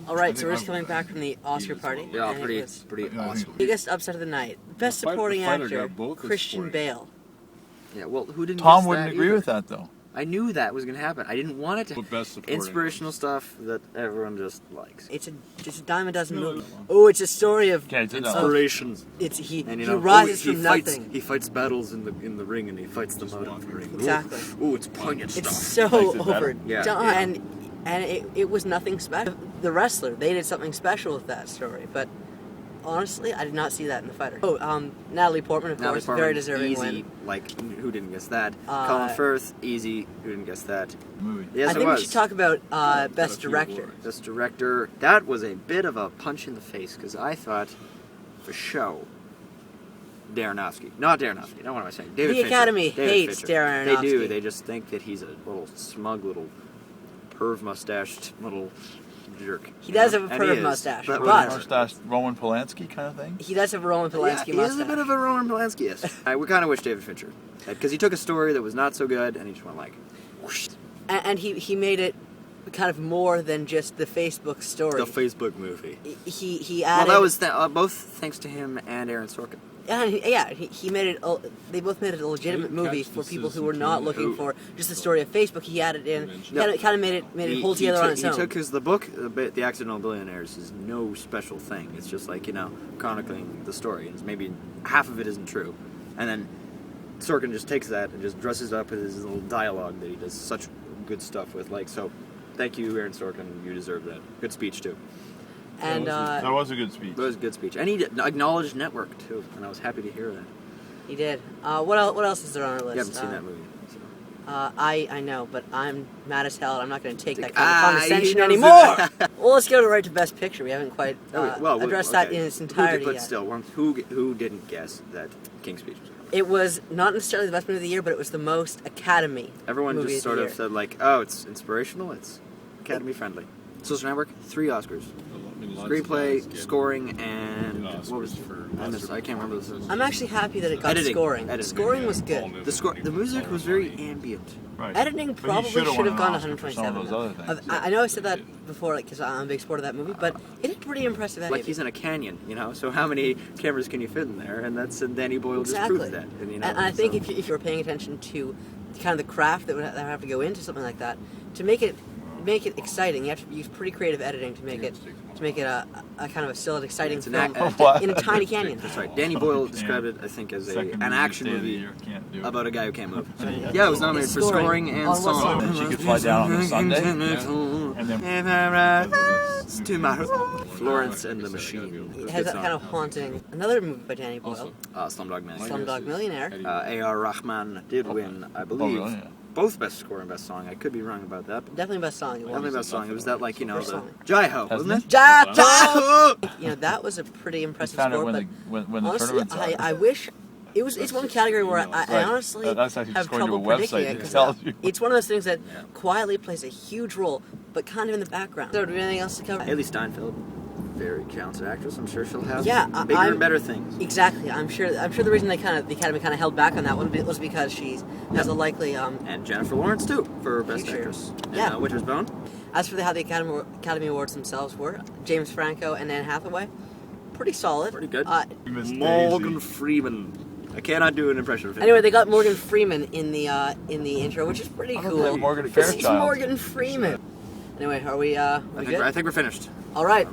All right, so we're just coming back from the Oscar party. Yeah, and it pretty was awesome. biggest upset of the night. Best supporting fighter actor, got both his Christian supporting. Bale. Yeah, well, who didn't? Tom guess wouldn't that agree either? with that, though. I knew that was gonna happen. I didn't want it to. But best supporting. Inspirational stuff that everyone just likes. It's a dime a dozen movie. Oh, it's a story of Okay, so no. Inspirations. it's he And you he know, rises he from fights, nothing. He fights battles in the ring, and he fights them out of the ring. Exactly. Ooh, it's poignant It's stuff. so Makes it better. overdone, Yeah. and it was nothing special. The wrestler, they did something special with that story, but honestly, I did not see that in the fighter. Oh, Natalie Portman, of Natalie course, Portman, very deserving easy. win. Like, who didn't guess that? Colin Firth, easy. Who didn't guess that? Movie. Yes, I it think was. we should talk about got a best few director. awards. Best director. That was a bit of a punch in the face because I thought, for show, Darren Not Darren What am I saying? David The Fincher. Academy David hates Fincher. Darren They do. Aronofsky. They just think that he's a little smug, little perv mustached little jerk. He does you have know? a And he perv is, mustache, but but- whatever. Mustache, Roman Polanski kind of thing. He does have a Roman Yeah, Polanski he mustache. is a bit of a Roman Polanski. Yes. We kind of wish David Fincher, because he took a story that was not so good and he just went like, whoosh, And he made it kind of more than just the Facebook story. the Facebook movie. He Well, added. that was both thanks to him and Aaron Sorkin. Yeah, he made it. They both made it a legitimate didn't movie catch for the people who Citizen were not Kane. looking for just the story of Facebook. He added in, No. kind of made it hold together on its He own. took because the book, The Accidental Billionaires, is no special thing. It's just like, chronicling the story. And maybe half of it isn't true. And then Sorkin just takes that and just dresses up with his little dialogue that he does such good stuff with. So, thank you, Aaron Sorkin. You deserve that. Good speech, too. And That was a good speech. That was a good speech. And he acknowledged Network, too. And I was happy to hear that. he did. What else is there on our list? You haven't seen that movie. So. I know, but I'm mad as hell, and I'm not going to take that Ah, kind of he condescension knows anymore. it. Well, let's go right to Best Picture. We haven't quite addressed that okay. in its entirety But yet. still, who didn't guess that King's Speech was good? It was not necessarily the best movie of the year, but it was the most Academy. Everyone movie just of sort the of year. said like, oh, it's inspirational, it's Academy friendly. Social Network, 3 Oscars. Screenplay, scoring, and what was I can't remember this. I'm actually happy that it got Editing. scoring. Editing. Scoring was good. The music was very ambient. Right. Editing But he probably should've should won have an gone to Oscar for some of 127. those other things, I know I said that before, because I'm a big supporter of that movie, but it did pretty impressive editing. Like he's in a canyon, So how many cameras can you fit in there? And Danny Boyle Exactly. just proves that. And I think if you're paying attention to kind of the craft that would have to go into something like that, to make it exciting, you have to use pretty creative editing to make it a kind of a still exciting It's an film What? in a tiny canyon. That's right. Danny Boyle described it, I think, as Second an action day of the movie year, can't do it. about a guy who can't move. Yeah, it was nominated for scoring and On what song. And she could fly down on a Sunday. And then To my Florence and the Machine. It has that kind of haunting. Another movie by Danny Boyle, Slumdog Millionaire. Slumdog Millionaire. A.R. Rahman did win, I believe, really? Yeah. both Best Score and Best Song. I could be wrong about that. But Definitely best song. It definitely was. Best Song. It was that, like, the song. Jai-Ho, Hasn't wasn't it? You know, that was a pretty impressive found it score. when But the honestly, tournament's on. I wish it's one category where I Right. honestly That's actually have just going to trouble a predicting website it that 'cause tells you. it's one of those things that quietly plays a huge role, but kind of in the background. So, do we have anything else to cover? Haley Steinfeld, very talented actress. I'm sure she'll have Yeah, bigger I'm- and better things. Exactly. I'm sure the reason the Academy kind of held back on that one was because she has a likely. And Jennifer Lawrence, too, for Best Future. Actress. Yeah. And, Winter's Bone. As for how the Academy Awards themselves were, James Franco and Anne Hathaway, pretty solid. Pretty good. Miss Morgan Daisy. Freeman. I cannot do an impression of him. Anyway, they got Morgan Freeman in the intro, which is pretty I thought cool. that was Morgan This is Fairchild. Morgan Freeman. Anyway, are we I good? think we're finished. All right.